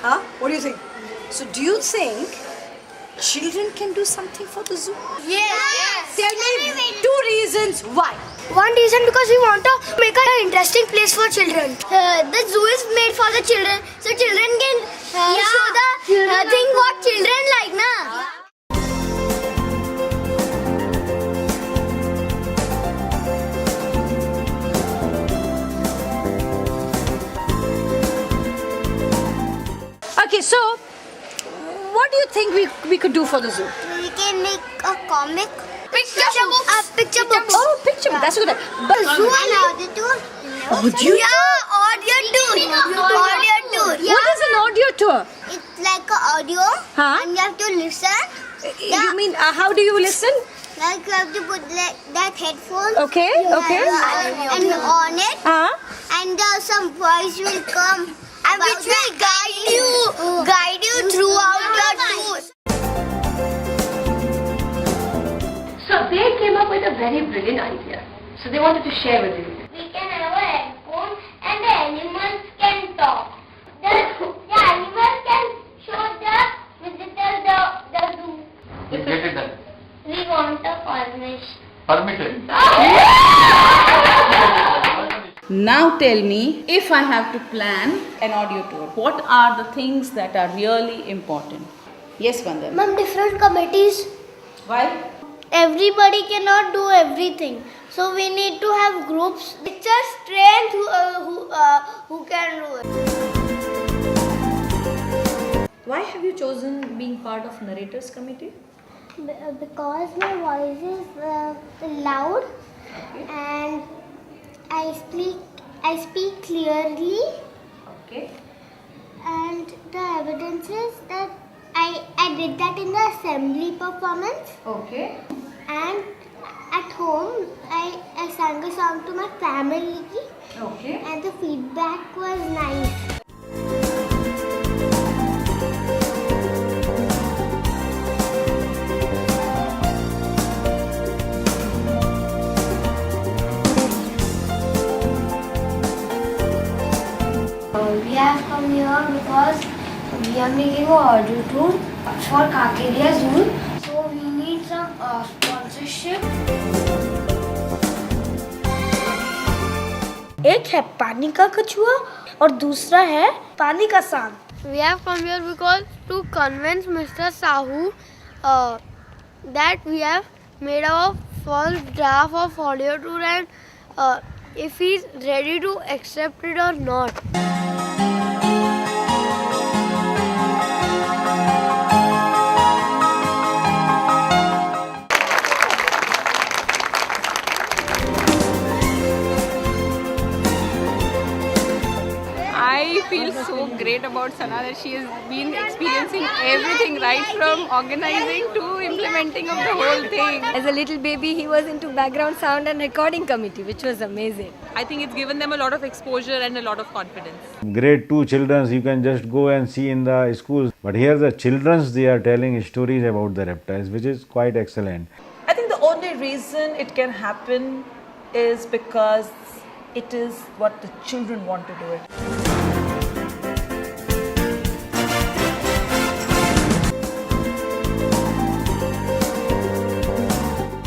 Huh? What do you think? So do you think children can do something for the zoo? Yes. Tell me 2 reasons why. One reason because we want to make an interesting place for children. The zoo is made for the children, so children can show the thing what children like, na. Okay, so what do you think we could do for the zoo? We can make a comic. Picture book. Picture book. Oh, picture. That's good. But Zoo and audio tour. Audio? Yeah, audio tour. Audio tour. Yeah. what is an audio tour? It's like an audio, Huh? and you have to listen. You mean how do you listen? Like you have to put that headphone. Okay, okay. And on it, Huh? and some voice will come, and which will guide you throughout your tour. So they came up with a very brilliant idea. So they wanted to share with you. We can have a headphone, and the animals can talk. The animals can show the visitors the zoo. You get it done. We want a permission. Permitted. Now tell me, if I have to plan an audio tour, what are the things that are really important? Yes, Vandana. Ma'am, different committees. Why? Everybody cannot do everything, so we need to have groups. It's a strength who can do it. Why have you chosen being part of narrators committee? Because my voice is loud and I speak clearly, Okay. and the evidence is that I did that in the assembly performance, Okay. and at home I sang a song to my family, Okay. and the feedback was nice. We have come here because we are making an audio tour for Kakeria Zoo. So we need some sponsorship. एक है पानी का कछुआ और दूसरा है पानी का सांप. We have come here because to convince Mr. Sahu that we have made our first draft of audio tour, and if he is ready to accept it or not. I feel so great about Sana that she has been experiencing everything right from organizing to implementing of the whole thing. As a little baby, he was into background sound and recording committee, which was amazing. I think it's given them a lot of exposure and a lot of confidence. Grade 2 children you can just go and see in the schools, but here the children's they are telling stories about the reptiles, which is quite excellent. I think the only reason it can happen is because it is what the children want to do it.